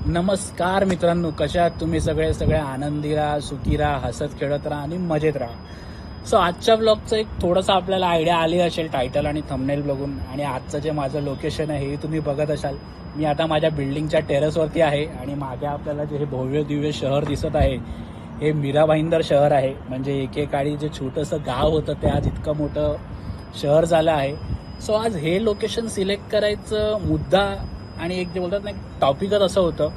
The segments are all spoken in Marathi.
नमस्कार मित्रांनो, कशा आहात तुम्ही सगळे आनंदी राहा, सुखी राहा, हसत खेळत राहा आणि मजेत राहा. सो आजच्या ब्लॉगचं एक थोडंसं आपल्याला आयडिया आली असेल टायटल आणि थंबनेल बघून. आणि आजचं जे माझं लोकेशन आहे हे तुम्ही बघत असाल. मी आता माझ्या बिल्डिंगच्या टेरेसवरती आहे आणि मागे आपल्याला जे हे भव्य दिव्य शहर दिसत आहे हे मीरा भाईंदर शहर आहे. म्हणजे एकेकाळी जे छोटंसं गाव होतं ते आज इतकं मोठं शहर झालं आहे. सो आज हे लोकेशन सिलेक्ट करायचं मुद्दा आणि एक जे बोलतात ना टॉपिकच असं होतं.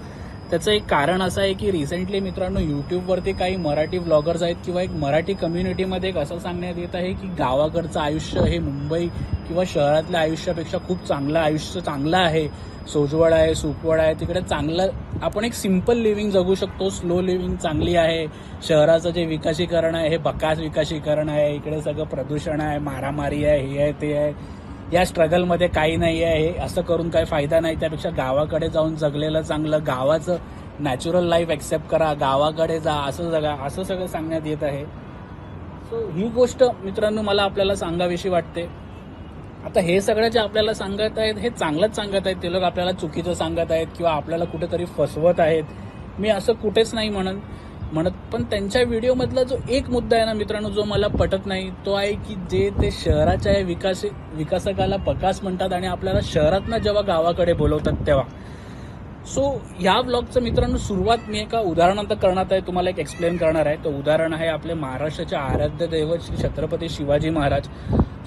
त्याचं एक कारण असं आहे की रिसेंटली मित्रांनो यूट्यूबवरती काही मराठी ब्लॉगर्स आहेत किंवा एक मराठी कम्युनिटीमध्ये एक असं सांगण्यात येत आहे की गावाकडचं आयुष्य हे मुंबई किंवा शहरातल्या आयुष्यापेक्षा खूप आयुष्य चांगलं आहे. सोजवळ आहे, सुखवळ आहे, तिकडे चांगलं आपण एक सिम्पल लिव्हिंग जगू शकतो. स्लो लिव्हिंग चांगली आहे. शहराचं जे विकासीकरण आहे हे बकास विकासीकरण आहे. इकडे सगळं प्रदूषण आहे, मारामारी आहे, हे आहे ते आहे. या स्ट्रगलमध्ये काही नाही आहे. हे असं करून काही फायदा नाही. त्यापेक्षा गावाकडे जाऊन जगलेलं चांगलं. गावाचं नॅचरल लाईफ एक्सेप्ट करा, गावाकडे जा, असं जगा, असं सगळं सांगण्यात येत आहे. सो ही गोष्ट मित्रांनो मला आपल्याला सांगावीशी वाटते. आता हे सगळं जे आपल्याला सांगत आहेत हे चांगलंच सांगत आहेत. ते लोक आपल्याला चुकीचं सांगत आहेत किंवा आपल्याला कुठेतरी फसवत आहेत. मी असं कुठेच नाही म्हणत, पण त्यांच्या व्हिडिओमधला जो एक मुद्दा आहे ना मित्रांनो जो मला पटत नाही तो आहे की जे ते शहराच्या विकासकाला बकास म्हणतात आणि आपल्याला शहरातनं जेव्हा गावाकडे बोलवतात तेव्हा. सो ह्या ब्लॉगचं मित्रांनो सुरुवात मी एका उदाहरणार्थ करणार आहे. तुम्हाला एक एक्सप्लेन करणार आहे. तो उदाहरण आहे आपले महाराष्ट्राचे आराध्य दैवत श्री छत्रपती शिवाजी महाराज.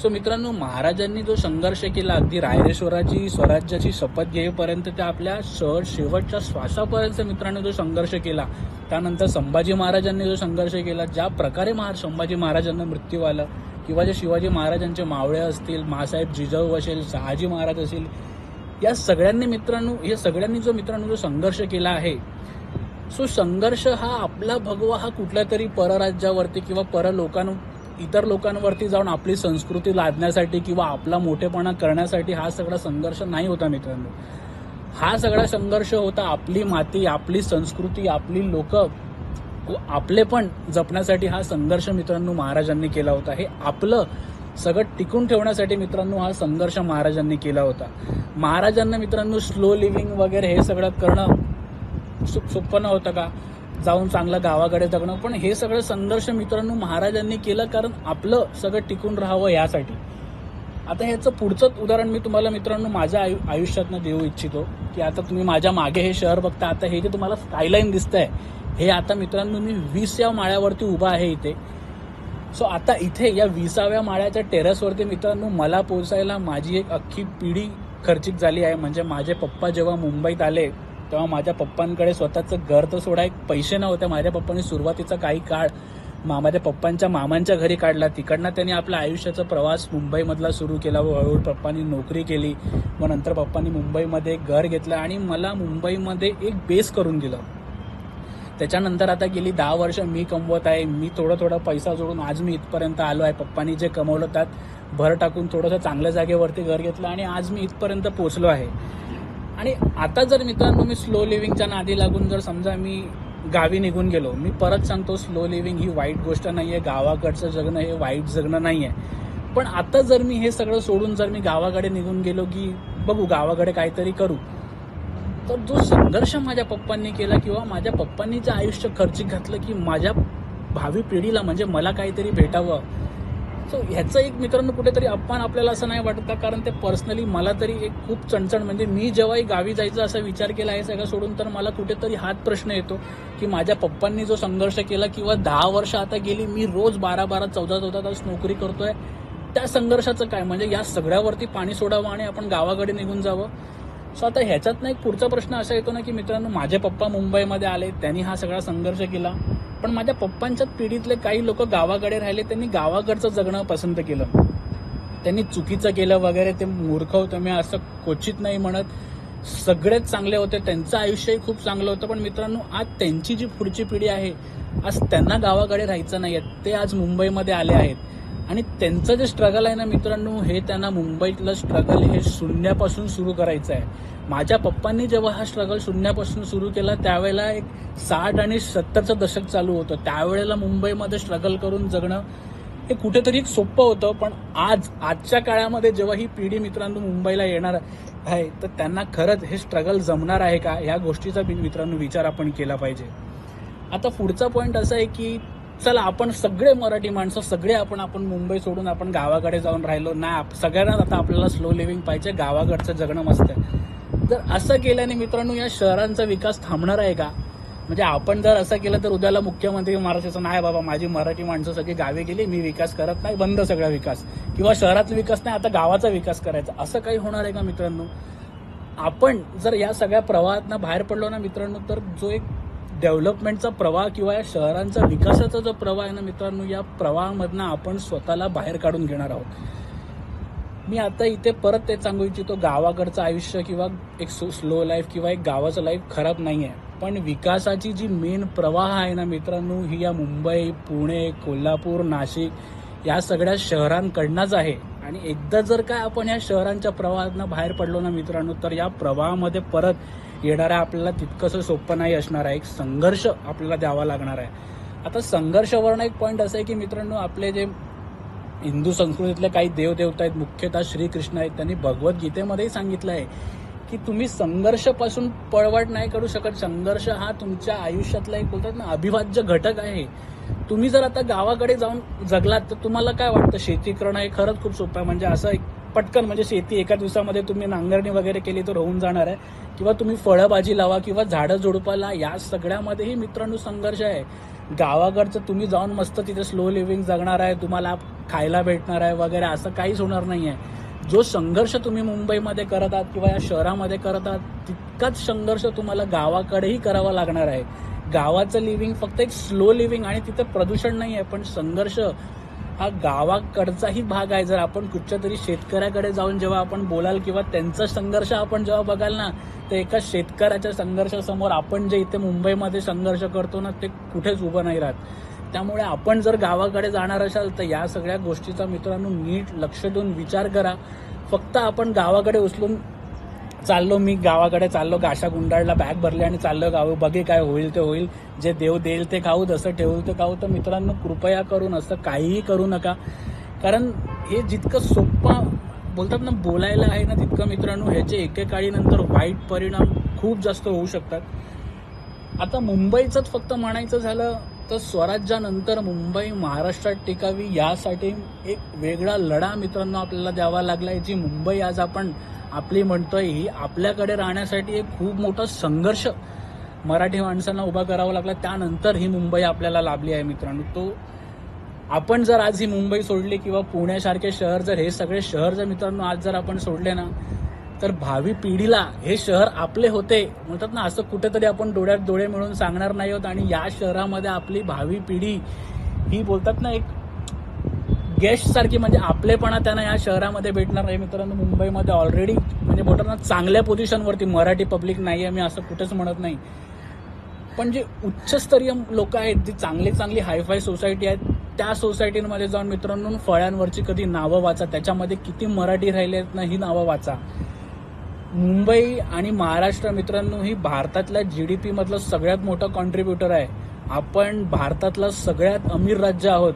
सो मित्रांनो महाराजांनी जो संघर्ष केला अगदी रायरेश्वराची स्वराज्याची शपथ घेईपर्यंत ते आपल्या शेवटच्या श्वासापर्यंत मित्रांनो जो संघर्ष केला. त्यानंतर संभाजी महाराजांनी जो संघर्ष केला, ज्या प्रकारे संभाजी महाराजांना मृत्यू आला किंवा जे शिवाजी महाराजांचे मावळे असतील, मासाहेब जिजाऊ असेल, शहाजी महाराज असतील, या सगळ्यांनी जो संघर्ष केला आहे. सो संघर्ष हा आपला भगवा हा कुठल्या तरी परराज्यावरती किंवा इतर लोकांवरती जाऊन आपली संस्कृती लादण्यासाठी किंवा आपला मोठेपणा करण्यासाठी हा सगळा संघर्ष नाही होता मित्रांनो. हा सगळा संघर्ष होता आपली माती, आपली संस्कृती, आपली लोक, आपले पण जपण्यासाठी हा संघर्ष मित्रांनो महाराजांनी केला होता. हे आपलं सगळं टिकून ठेवण्यासाठी मित्रांनो हा संघर्ष महाराजांनी केला होता. महाराजांना मित्रांनो स्लो लिव्हिंग वगैरे हे सगळं करणं सोपं नव्हतं का, जाऊन चांगलं गावाकडे जगणं. पण हे सगळं संघर्ष मित्रांनो महाराजांनी केलं कारण आपलं सगळं टिकून राहावं यासाठी. आता ह्याचं पुढचं उदाहरण मी तुम्हाला मित्रांनो माझ्या आयुष्यातनं देऊ इच्छितो की आता तुम्ही माझ्या मागे हे शहर बघता. आता हे जे तुम्हाला स्कायलाईन दिसतंय हे आता मित्रांनो मी 20व्या माळ्यावरती उभा आहे इथे. सो आता इथे या 20व्या माळ्याच्या टेरेसवरती मित्रांनो मला पोहोचायला माझी एक अख्खी पिढी खर्चिक झाली आहे. म्हणजे माझे पप्पा जेव्हा मुंबईत आले तेव्हा माझ्या पप्पांकडे स्वतःचं घर तर सोडा एक पैसे नव्हते. माझ्या पप्पांनी सुरुवातीचा काही काळ माझ्या पप्पांच्या मामांच्या घरी काढला. तिकडनं त्यांनी आपल्या आयुष्याचा प्रवास मुंबईमधला सुरू केला. हळूहळू पप्पांनी नोकरी केली. मग नंतर पप्पांनी मुंबईमध्ये एक घर घेतलं आणि मला मुंबईमध्ये एक बेस करून दिलं. त्याच्यानंतर आता गेली 10 वर्ष मी कमवत आहे. मी थोडा पैसा जोडून आज मी इथपर्यंत आलो आहे. पप्पांनी जे कमवलं त्यात भर टाकून थोडंसं चांगल्या जागेवरती घर घेतलं आणि आज मी इथपर्यंत पोहोचलो आहे. आणि आता जर मित्रांनो मी स्लो लिव्हिंगच्या नादी लागून जर समजा मी गावी निघून गेलो, मी परत सांगतो स्लो लिव्हिंग ही वाईट गोष्ट नाही आहे. गावाकडचं जगणं हे वाईट जगणं नाही आहे. पण आता जर मी हे सगळं सोडून जर मी गावाकडे निघून गेलो की बघू गावाकडे काहीतरी करू, तर जो संघर्ष माझ्या पप्पांनी केला किंवा माझ्या पप्पांनी जे आयुष्य खर्चिक घातलं की माझ्या भावी पिढीला म्हणजे मला काहीतरी भेटावं. सो ह्याचं एक मित्रांनो कुठेतरी अपमान आपल्याला असं नाही वाटत का? कारण ते पर्सनली मला तरी एक खूप चणचण म्हणजे मी जेव्हाही गावी जायचं असा विचार केला हे सगळं सोडून तर मला कुठेतरी हाच प्रश्न येतो की माझ्या पप्पांनी जो संघर्ष केला किंवा 10 वर्ष आता गेली मी रोज 12-12, 14-14 तास नोकरी करतोय, त्या संघर्षाचं काय? म्हणजे या सगळ्यावरती पाणी सोडावं आणि आपण गावाकडे निघून जावं. सो आता ह्याच्यातनं एक पुढचा प्रश्न असा येतो ना की मित्रांनो माझे पप्पा मुंबईमध्ये आले, त्यांनी हा सगळा संघर्ष केला. पण माझ्या पप्पांच्याच पिढीतले काही लोक गावाकडे राहिले, त्यांनी गावाकडचं जगणं पसंत केलं. त्यांनी चुकीचं केलं वगैरे, ते मूर्ख होतं मी असं क्वचित नाही म्हणत. सगळेच चांगले होते, त्यांचं आयुष्यही खूप चांगलं होतं. पण मित्रांनो आज त्यांची जी पुढची पिढी आहे आज त्यांना गावाकडे राहायचं नाही आहे. ते आज मुंबईमध्ये आले आहेत आणि त्यांचं जे स्ट्रगल आहे ना मित्रांनो हे त्यांना मुंबईतलं स्ट्रगल हे शून्यापासून सुरू करायचं आहे. माझ्या पप्पांनी जेव्हा हा स्ट्रगल शून्यापासून सुरू केला त्यावेळेला एक 60 आणि 70चं दशक चालू होतं. त्यावेळेला मुंबईमध्ये स्ट्रगल करून जगणं हे कुठेतरी एक सोपं होतं. पण आजच्या काळामध्ये जेव्हा ही पिढी मित्रांनो मुंबईला येणार आहे तर त्यांना खरंच हे स्ट्रगल जमणार आहे का, ह्या गोष्टीचा मित्रांनो विचार आपण केला पाहिजे. आता पुढचा पॉईंट असा आहे की चला आपण सगळे मराठी माणसं सगळे आपण मुंबई सोडून आपण गावाकडे जाऊन राहिलो नाही, सगळ्यांनाच आता आपल्याला स्लो लिव्हिंग पाहिजे, गावाकडचं जगणं मस्त आहे. जर असं केल्याने मित्रांनो या शहरांचा विकास थांबणार आहे का? म्हणजे आपण जर असं केलं तर उद्याला मुख्यमंत्री महाराष्ट्राचं नाही बाबा माझी मराठी माणसं सगळी गावी गेली, मी विकास करत नाही, बंद सगळा विकास, किंवा शहराचा विकास नाही आता गावाचा विकास करायचा, असं काही होणार आहे का मित्रांनो? आपण जर या सगळ्या प्रवाहातनं बाहेर पडलो ना मित्रांनो, तर जो एक डेव्हलपमेंटचा प्रवाह किंवा या शहरांचा विकासाचा जो प्रवाह आहे ना मित्रांनो, या प्रवाहामधनं आपण स्वतःला बाहेर काढून घेणार आहोत. मी आता इथे परत तेच सांगू इच्छितो, गावाकडचं आयुष्य किंवा एक स्लो लाईफ किंवा एक गावाचं लाईफ खराब नाही आहे, पण विकासाची जी मेन प्रवाह आहे ना मित्रांनो, ही या मुंबई, पुणे, कोल्हापूर, नाशिक या सगळ्या शहरांकडनंच आहे. आणि एकदा जर काय आपण या शहरांच्या प्रवाहातनं बाहेर पडलो ना मित्रांनो, तर या प्रवाहामध्ये परत येणाऱ्या आपल्याला तितकंसं सोपं नाही असणार आहे, एक संघर्ष आपल्याला द्यावा लागणार आहे. आता संघर्षावरून एक पॉईंट असं आहे की मित्रांनो, आपले जे हिंदू संस्कृतीतले काही देवदेवता आहेत, मुख्यतः श्रीकृष्ण आहेत, त्यांनी भगवद्गीतेमध्येही सांगितलं आहे की तुम्ही संघर्षापासून पळवाट नाही करू शकत. संघर्ष हा तुमच्या आयुष्यातला एक बोलतात ना अविभाज्य घटक आहे. तुम्ही जर आता गावाकडे जाऊन जगलात तर तुम्हाला काय वाटतं, शेती करणं हे खरंच खूप सोपं आहे, म्हणजे असं पटकन म्हणजे शेती एका दिवसामध्ये तुम्ही नांगरणी वगैरे केली तर होऊन जाणार आहे, किंवा तुम्ही फळभाजी लावा किंवा झाडं झुडपाला, या सगळ्यामध्येही मित्रांनो संघर्ष आहे. गावाकडचं तुम्ही जाऊन मस्त तिथे स्लो लिव्हिंग जगणार आहे, तुम्हाला खायला भेटणार आहे वगैरे, असं काहीच होणार नाही आहे. जो संघर्ष तुम्ही मुंबईमध्ये करत आहात किंवा या शहरामध्ये करत आहात, तितकाच संघर्ष तुम्हाला गावाकडेही करावा लागणार आहे. गावाचं लिव्हिंग फक्त एक स्लो लिव्हिंग आणि तिथे प्रदूषण नाही आहे, पण संघर्ष हा गावाकडचाही भाग आहे. जर आपण कुठच्या तरी शेतकऱ्याकडे जाऊन जेव्हा आपण बोलाल किंवा त्यांचा संघर्ष आपण जेव्हा बघाल ना, तर एका शेतकऱ्याच्या संघर्षासमोर आपण जे इथे मुंबईमध्ये संघर्ष करतो ना, ते कुठेच उभं नाही राहत. त्यामुळे आपण जर गावाकडे जाणार असाल तर या सगळ्या गोष्टीचा मित्रांनो नीट लक्ष देऊन विचार करा. फक्त आपण गावाकडे उचलून चाललो, मी गावाकडे चाललो, गाशा गुंडाळला, बॅग भरली आणि चाललो गावी, बघे काय होईल ते होईल, जे देव देईल ते खाऊ, जसं ठेवू ते खाऊ, तर मित्रांनो कृपया करून असं काहीही करू नका. कारण हे जितकं सोपं बोलतात ना बोलायला आहे ना, तितकं मित्रांनो ह्याचे एकेकाळीनंतर वाईट परिणाम खूप जास्त होऊ शकतात. आता मुंबईचंच फक्त म्हणायचं झालं तर स्वराज्यानंतर मुंबई महाराष्ट्रात टिकावी यासाठी एक वेगळा लढा मित्रांनो आपल्याला द्यावा लागलाय. जी मुंबई आज आपण आपली म्हणतोय, ही आपल्याकडे राहण्यासाठी एक खूप मोठा संघर्ष मराठी माणसांना उभा करावा लागला, त्यानंतर ही मुंबई आपल्याला लाभली आहे मित्रांनो. तो आपण जर आज ही मुंबई सोडली किंवा पुण्यासारखे शहर, जर हे सगळे शहर जर मित्रांनो आज जर आपण सोडले ना, तर भावी पिढीला हे शहर आपले होते म्हणतात ना, असं कुठेतरी आपण डोळ्यात डोळे मिळून सांगणार नाही आहोत. आणि या शहरामध्ये आपली भावी पिढी ही बोलतात ना एक गेस्ट सारखी, म्हणजे आपलेपणा त्यांना या शहरामध्ये भेटणार आहे मित्रांनो. मुंबईमध्ये ऑलरेडी म्हणजे बोलतात ना चांगल्या पोझिशनवरती मराठी पब्लिक नाही आहे, मी असं कुठेच म्हणत नाही, पण जे उच्चस्तरीय लोक आहेत, जी चांगली चांगली हायफाय सोसायटी आहेत, त्या सोसायटीमध्ये जाऊन मित्रांनो फळ्यांवरची कधी नावं वाचा, त्याच्यामध्ये किती मराठी राहिले आहेत ना, ही नावं वाचा. मुंबई आणि महाराष्ट्र मित्रांनो ही भारतातल्या GDP मधलं सगळ्यात मोठं कॉन्ट्रीब्युटर आहे. आपण भारतातलं सगळ्यात अमीर राज्य आहोत.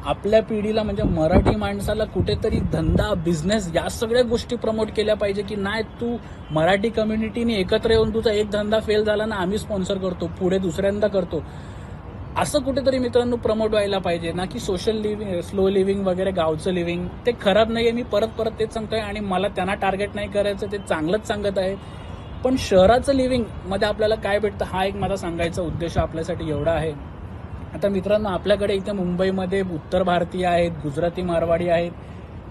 आपल्या पिढीला म्हणजे मराठी माणसाला कुठेतरी धंदा, बिझनेस या सगळ्या गोष्टी प्रमोट केल्या पाहिजे, की नाही तू मराठी कम्युनिटीने एकत्र येऊन तुझा एक धंदा फेल झाला ना, आम्ही स्पॉन्सर करतो, पुढे दुसऱ्यांदा करतो, असं कुठेतरी मित्रांनो प्रमोट व्हायला पाहिजे ना, की सोशल लिव्हिंग, स्लो लिव्हिंग वगैरे गावचं लिव्हिंग ते खराब नाहीये. मी परत तेच सांगतोय आणि मला त्यांना टार्गेट नाही करायचं, ते चांगलंच सांगत आहे. पण शहराचं लिव्हिंग मध्ये आपल्याला काय भेटतं, हा एक माझा सांगायचा उद्देश आपल्यासाठी एवढा आहे. आता मित्रांनो आपल्याकडे इथे मुंबईमध्ये उत्तर भारतीय आहेत, गुजराती मारवाडी आहेत.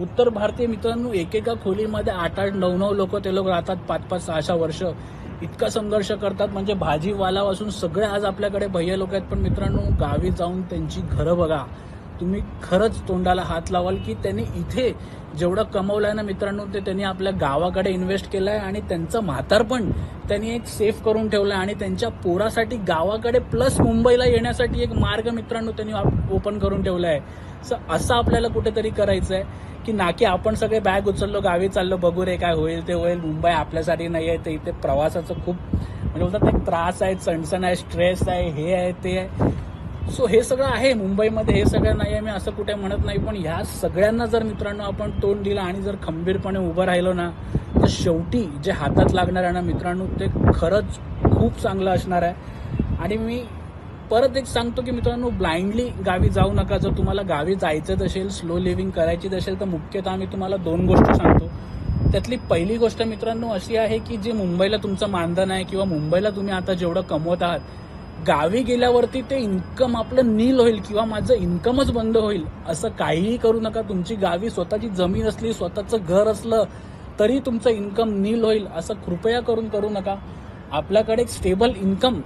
उत्तर भारतीय मित्रांनो एकेका खोलीमध्ये 8-8, 9-9 लोक ते लोक राहतात, 5-5, 6-6 वर्ष, इतका संघर्ष करतात. म्हणजे भाजीवालापासून सगळे आज आपल्याकडे भैया लोक आहेत. पण मित्रांनो गावी जाऊन त्यांची घरं बघा, तुम्ही खरंच तोंडाला हात लावाल की त्यांनी इथे जेवढं कमवलंय ना मित्रांनो, ते त्यांनी आपल्या गावाकडे इन्व्हेस्ट केलंय आणि त्यांचं म्हातारपण त्यांनी एक सेफ करून ठेवलंय आणि त्यांच्या पोरासाठी गावाकडे प्लस मुंबईला येण्यासाठी एक मार्ग मित्रांनो त्यांनी ओपन करून ठेवलाय. असं आपल्याला कुठेतरी करायचं आहे, की ना की आपण सगळे बॅग उचललो गावी चाललो, बघू रे काय होईल ते होईल, मुंबई आपल्यासाठी नाही आहे. ते इथे प्रवासाचं खूप म्हणजे बोलतात एक त्रास आहे, चणचण आहे, स्ट्रेस आहे, हे आहे ते आहे. सो हे सगळं आहे मुंबईमध्ये, हे सगळं नाही आहे मी असं कुठे म्हणत नाही. पण ह्या सगळ्यांना जर मित्रांनो आपण तोंड दिलं आणि जर खंबीरपणे उभं राहिलो ना, तर शेवटी जे हातात लागणार आहे ना मित्रांनो, ते खरंच खूप चांगलं असणार आहे. आणि मी परत एक सांगतो की मित्रांनो, ब्लाइंडली गावी जाऊ नका. जर तुम्हाला गावी जायचं असेल, स्लो लिव्हिंग करायची असेल, तर मुख्यतः मी तुम्हाला 2 गोष्टी सांगतो. त्यातली पहिली गोष्ट मित्रांनो अशी आहे की जे मुंबईला तुमचं मानधन आहे किंवा मुंबईला तुम्ही आता जेवढं कमवत आहात, गावी गेल्यावरती ते इन्कम आपलं नील होईल किंवा माझं इन्कमच बंद होईल असं काहीही करू नका. तुमची गावी स्वतःची जमीन असली, स्वतःचं घर असलं तरी तुमचं इन्कम नील होईल असं कृपया करून करू नका. आपल्याकडे एक स्टेबल इन्कम,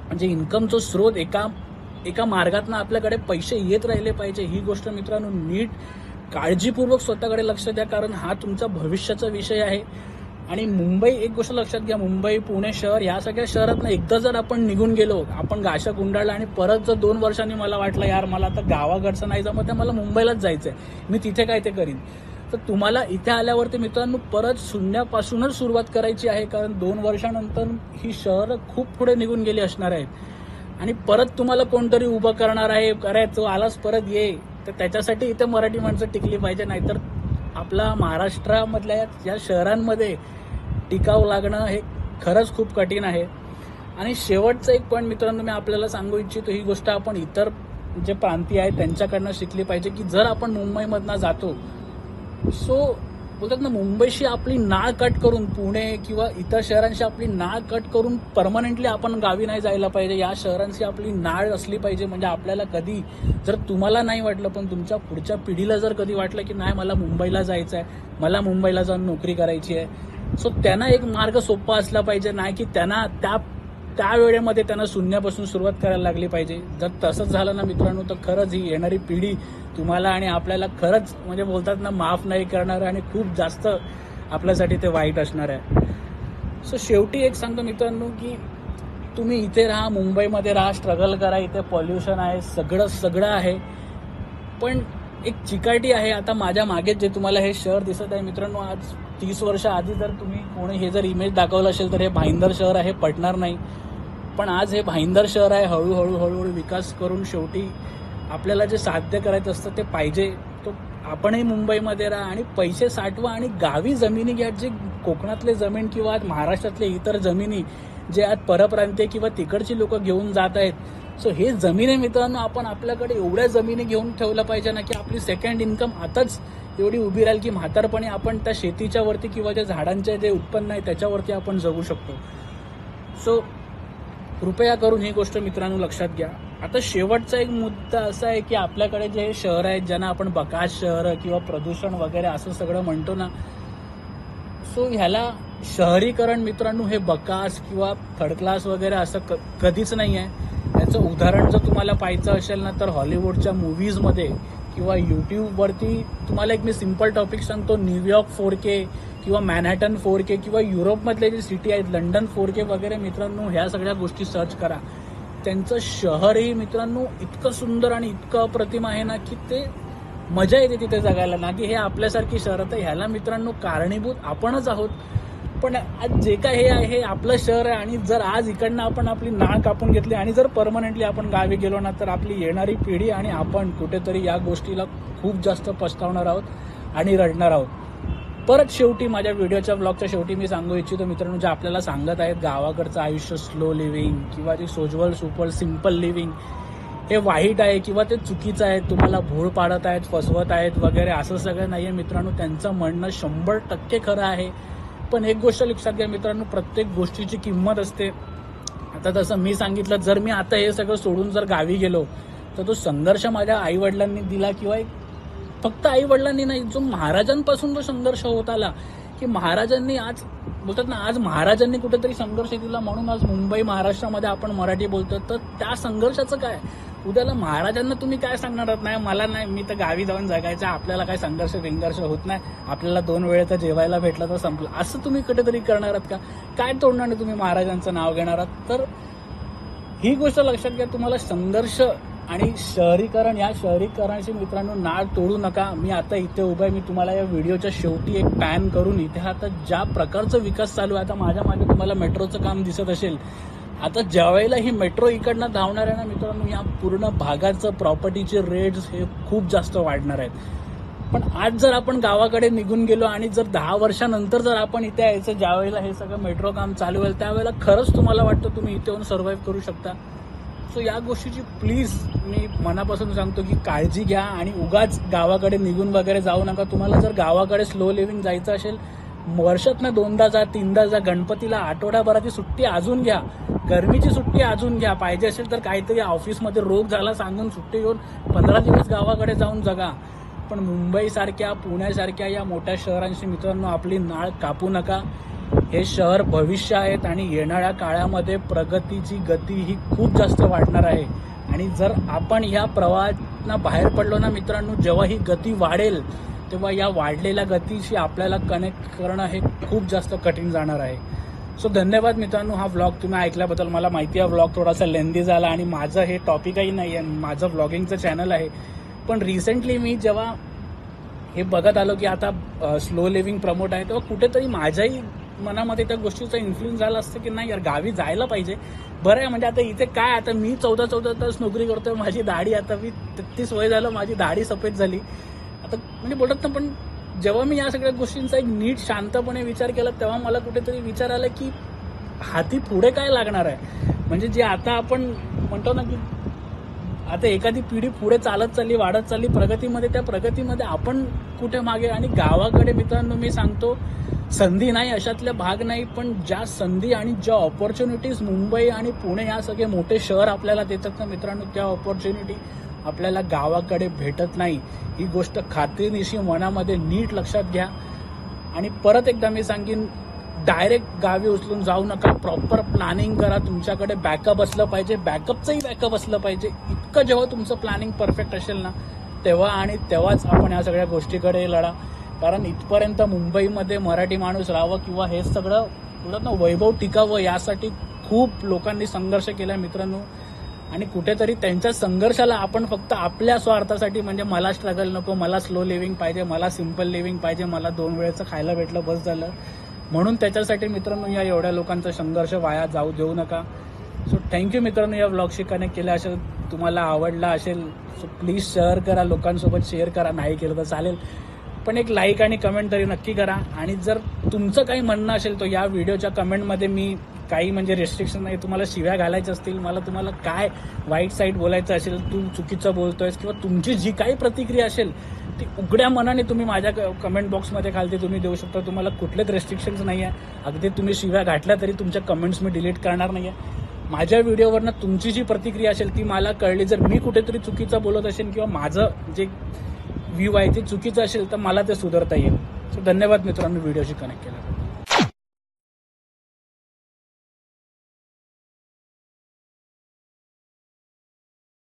म्हणजे इन्कमचा स्रोत एका मार्गातनं आपल्याकडे पैसे येत राहिले पाहिजे. ही गोष्ट मित्रांनो नीट काळजीपूर्वक स्वतःकडे लक्ष द्या, कारण हा तुमचा भविष्याचा विषय आहे. आणि मुंबई, एक गोष्ट लक्षात घ्या, मुंबई, पुणे शहर, या सगळ्या शहरातनं एकदा जर आपण निघून गेलो, आपण गाशा गुंडाळला आणि परत जर 2 वर्षांनी मला वाटलं यार मला आता गावाकडचं नाही जमत आहे, मला मुंबईलाच जायचंय, मी तिथे काय ते करीन, तर तुम्हाला इथे आल्यावरती मित्रांनो परत शून्यापासूनच सुरुवात करायची आहे. कारण 2 वर्षानंतर ही शहरं खूप पुढे निघून गेली असणार आहेत आणि परत तुम्हाला कोणतरी उभं करणार आहे, अरे तो आलास परत ये, तर त्याच्यासाठी इथे मराठी माणसं टिकली पाहिजे. नाहीतर आपला महाराष्ट्रामधल्या या शहरांमध्ये टिकाव लागणं हे खरंच खूप कठीण आहे. आणि शेवटचं एक पॉईंट मित्रांनो मी आपल्याला सांगू इच्छितो, ही गोष्ट आपण इतर जे प्रांतीय आहेत त्यांच्याकडनं शिकली पाहिजे की जर आपण मुंबईमधनं जातो, सो बोलतात ना, मुंबईशी आपली नाळ कट करून, पुणे किंवा इतर शहरांशी आपली नाळ कट करून परमनंटली आपण गावी नाही जायला पाहिजे. या शहरांशी आपली नाळ असली पाहिजे. म्हणजे आपल्याला कधी जर तुम्हाला नाही वाटलं पण तुमच्या पुढच्या पिढीला जर कधी वाटलं की नाही मला मुंबईला जायचं आहे, मला मुंबईला जाऊन नोकरी करायची आहे, सो त्यांना एक मार्ग सोपा असला पाहिजे, नाही की त्यांना त्या वेळेमध्ये त्यांना शून्यापासून सुरुवात करायला लागली पाहिजे. जर तसंच झालं ना मित्रांनो, तर खरंच ही येणारी पिढी तुम्हाला आणि आपल्याला खरंच म्हणजे बोलतात ना माफ नाही करणार आणि खूप जास्त आपल्यासाठी ते वाईट असणार आहे. सो शेवटी एक सांगतो मित्रांनो की तुम्ही इथे राहा, मुंबईमध्ये राहा, स्ट्रगल करा, इथे पॉल्युशन आहे, सगळं आहे, पण एक चिकाटी आहे. आता माझ्या मागे जे तुम्हाला हे शहर दिसत आहे मित्रांनो, आज 30 वर्ष आधी जर तुम्ही कोणी हे जर इमेज दाखवलं असेल तर हे भाईंदर शहर आहे, पटणार नाही. पण आज हे भाईंदर शहर आहे. हळूहळू विकास करून शेवटी आपल्याला जे साध्य करायचं असतं ते पाहिजे, तो आपणही मुंबईमध्ये राहा आणि पैसे साठवा आणि गावी जमिनी घ्या. जे कोकणातले जमीन किंवा आज महाराष्ट्रातले इतर जमिनी जे आज परप्रांतीय किंवा तिकडची लोक घेऊन जात आहेत, सो हे जमिनी मित्रांनो आपण आपल्याकडे एवढ्या जमिनी घेऊन ठेवलं पाहिजे ना की आपली सेकंड इन्कम आताच एवढी उभी राहील की म्हातारपणी आपण त्या शेतीच्या वरती किंवा ज्या झाडांचे जे उत्पन्न आहे त्याच्यावरती आपण जगू शकतो. सो कृपया करून ही गोष्ट मित्रांनो लक्षात घ्या. आता शेवटचा एक मुद्दा असा आहे की आपल्याकडे जे शहर आहेत ज्यांना आपण बकास शहर किंवा प्रदूषण वगैरे असं सगळं म्हणतो ना, सो ह्याला शहरीकरण मित्रांनो हे बकास किंवा थर्ड क्लास वगैरे असं कधीच नाही आहे. याचं उदाहरण जर तुम्हाला पाहायचं असेल ना, तर हॉलिवूडच्या मूव्हीजमध्ये किंवा यूट्यूबवरती तुम्हाला एक मी सिम्पल टॉपिक सांगतो, न्यूयॉर्क 4K किंवा मॅनहॅटन 4K किंवा युरोपमधले जे सिटी आहेत लंडन 4K वगैरे मित्रांनो, ह्या सगळ्या गोष्टी सर्च करा. त्यांचं शहरही मित्रांनो इतकं सुंदर आणि इतकं अप्रतिम आहे ना की ते मजा येते तिथे जगायला, ना की हे आपल्यासारखी शहरं. तर ह्याला मित्रांनो कारणीभूत आपणच आहोत. पण आज जे काय हे आहे हे आपलं शहर आहे आणि जर आज इकडनं आपण आपली नाळ कापून घेतली आणि जर परमनंटली आपण गावी गेलो ना, तर आपली येणारी पिढी आणि आपण कुठेतरी या गोष्टीला खूप जास्त पछतावणार आहोत आणि रडणार आहोत. परत शेवटी माझ्या व्हिडिओच्या ब्लॉगच्या शेवटी मी सांगू इच्छितो मित्रांनो, जे आपल्याला सांगत आहेत गावाकडचं आयुष्य स्लो लिव्हिंग किंवा जे सोज्वल सुपर सिम्पल लिव्हिंग हे वाईट आहे किंवा ते चुकीचं आहे, तुम्हाला भूळ पाडत आहेत, फसवत आहेत वगैरे, असं सगळं नाही आहे मित्रांनो. त्यांचं म्हणणं 100% खरं आहे. पण एक गोष्ट लक्षात घ्या मित्रांनो, प्रत्येक गोष्टीची किंमत असते. आता तसं मी सांगितलं, जर मी आता हे सगळं सोडून जर गावी गेलो तर तो संघर्ष माझ्या आईवडिलांनी दिला किंवा एक फक्त आईवडिलांनी नाही, जो महाराजांपासून जो संघर्ष होत आला की महाराजांनी आज बोलतात ना, आज महाराजांनी कुठेतरी संघर्ष दिला म्हणून आज मुंबई महाराष्ट्रामध्ये आपण मराठी बोलतो. तर त्या संघर्षाचं काय, उद्याला महाराजांना तुम्ही काय सांगणार आहात, नाही मला नाही, मी तर गावी जाऊन जगायचं, आपल्याला काय संघर्ष होत नाही, आपल्याला 2 वेळेचं जेवायला भेटलं तर संपलं, असं तुम्ही कुठेतरी करणार आहात का? काय तोडणार नाही तुम्ही महाराजांचं नाव घेणार आहात? तर ही गोष्ट लक्षात घ्या, तुम्हाला संघर्ष आणि शहरीकरण, या शहरीकरणाची मित्रांनो नाळ तोडू नका. मी आता इथे उभा आहे, मी तुम्हाला या व्हिडिओच्या शेवटी एक पॅन करून इथे आता ज्या प्रकारचा विकास चालू आहे, आता माझ्या मागे तुम्हाला मेट्रोचं काम दिसत असेल, आता ज्यावेळेला ही मेट्रो इकडनं धावणार आहे ना मित्रांनो, या पूर्ण भागाचं प्रॉपर्टीचे रेट्स हे खूप जास्त वाढणार आहेत. पण आज जर आपण गावाकडे निघून गेलो आणि जर 10 वर्षानंतर जर आपण इथे यायचं, ज्यावेळेला हे सगळं मेट्रो काम चालू होईल त्यावेळेला खरंच तुम्हाला वाटतं तुम्ही इथे येऊन सर्व्हाइव्ह करू शकता? सो या गोष्टीची प्लीज मी मनापासून सांगतो की काळजी घ्या आणि उगाच गावाकडे निघून वगैरे जाऊ नका. तुम्हाला जर गावाकडे स्लो लिव्हिंग जायचं असेल, वर्षातनं 2दा जा, 3दा जा. गणपतीला आठवड्याभराची सुट्टी अजून घ्या, गरमीची सुट्टी अजून घ्या. पाहिजे असेल तर काहीतरी ऑफिसमध्ये रोग झाला सांगून सुट्टी घेऊन 15 दिवस गावाकडे जाऊन जगा. पण मुंबईसारख्या, पुण्यासारख्या या मोठ्या शहरांशी मित्रांनो आपली नाळ कापू नका. हे शहर भविष्य आहेत आणि येणाऱ्या काळामध्ये प्रगतीची गती ही खूप जास्त वाढणार आहे. आणि जर आपण ह्या प्रवाहातनं बाहेर पडलो ना मित्रांनो, जेव्हा ही गती वाढेल तेव्हा या वाढलेल्या गतीशी आपल्याला कनेक्ट करणं हे खूप जास्त कठीण जाणार आहे. सो धन्यवाद मित्रांनो, हा व्लॉग तुम्ही ऐकल्याबद्दल. मला माहिती आहे व्लॉग थोडासा लेंदी झाला आणि माझं हे टॉपिकही नाही आहे, माझं व्लॉगिंगचं चॅनल आहे. पण रिसेंटली मी जेव्हा हे बघत आलो की आता स्लो लिव्हिंग प्रमोट आहे, तेव्हा कुठेतरी माझ्याही मनामध्ये त्या गोष्टीचा इन्फ्लुएन्स झाला असतं की नाही यार गावी जायला पाहिजे. बरं आहे म्हणजे आता इथे काय, आता मी 14 तास नोकरी करतोय, माझी दाढी आता मी 33 वय झालं, माझी दाढी सफेद झाली आता म्हणजे बोलत ना. पण जेव्हा मी या सगळ्या गोष्टींचा एक नीट शांतपणे विचार केला तेव्हा मला कुठेतरी विचार आला की हाती पुढे काय लागणार आहे. म्हणजे जे आता आपण म्हणतो ना की आता एखादी पिढी पुढे चालत चालली, वाढत चालली प्रगतीमध्ये, त्या प्रगतीमध्ये आपण कुठे मागे. आणि गावाकडे मित्रांनो मी सांगतो संधी नाही अशातले भाग नाही, पण ज्या संधी आणि ज्या ऑपॉर्च्युनिटीज मुंबई आणि पुणे या सगळे मोठे शहर आपल्याला देतात ना मित्रांनो, त्या ऑपॉर्च्युनिटी आपल्याला गावाकडे भेटत नाही. ही गोष्ट खात्रीनिशी मनामध्ये नीट लक्षात घ्या. आणि परत एकदा मी सांगेन, डायरेक्ट गावी उचलून जाऊ नका, प्रॉपर प्लॅनिंग करा. तुमच्याकडे बॅकअप असलं पाहिजे, बॅकअपचंही बॅकअप असलं पाहिजे. इतकं जेव्हा तुमचं प्लॅनिंग परफेक्ट असेल ना तेव्हा आणि तेव्हाच आपण या सगळ्या गोष्टीकडे लढा. कारण इथपर्यंत मुंबईमध्ये मराठी माणूस राहावं किंवा हे सगळं बोलत ना वैभव टिकावं यासाठी खूप लोकांनी संघर्ष केला मित्रांनो. आणि कुठेतरी त्यांच्या संघर्षाला आपण फक्त आपल्या स्वार्थासाठी, म्हणजे मला स्ट्रगल नको, मला स्लो लिव्हिंग पाहिजे, मला सिम्पल लिव्हिंग पाहिजे, मला 2 वेळेचं खायला भेटलं बस झालं, म्हणून त्याच्यासाठी मित्रांनो या एवढ्या लोकांचा संघर्ष वाया जाऊ देऊ नका. सो थँक्यू मित्रांनो या व्लॉगशी कनेक्ट केल्या असेल, तुम्हाला आवडला असेल सो प्लीज शेअर करा, लोकांसोबत शेअर करा. नाही केलं तर चालेल पण एक लाईक आणि कमेंट तरी नक्की करा. आणि जर तुमचं काही म्हणणं असेल तर या व्हिडिओच्या कमेंटमध्ये मी काही म्हणजे रेस्ट्रिक्शन नाही, तुम्हाला शिव्या घालायच्या असतील, मला तुम्हाला काय वाईट साईड बोलायचं असेल, तू चुकीचं बोलतोयस किंवा तुमची जी काही प्रतिक्रिया असेल ती उघड्या मनाने तुम्ही माझ्या कमेंट बॉक्समध्ये खालती तुम्ही देऊ शकता. तुम्हाला कुठलेच रेस्ट्रिक्शन्स नाही आहे. अगदी तुम्ही शिव्या घातल्या तरी तुमच्या कमेंट्स मी डिलीट करणार नाही आहे. माझ्या व्हिडिओवरनं तुमची जी प्रतिक्रिया असेल ती मला कळली. जर मी कुठेतरी चुकीचं बोलत असेल किंवा माझं जे व्ह्यू आहे ते चुकीचं असेल तर मला ते सुधारता येईल. सो धन्यवाद मित्रांनो व्हिडिओशी कनेक्ट केल्याबद्दल.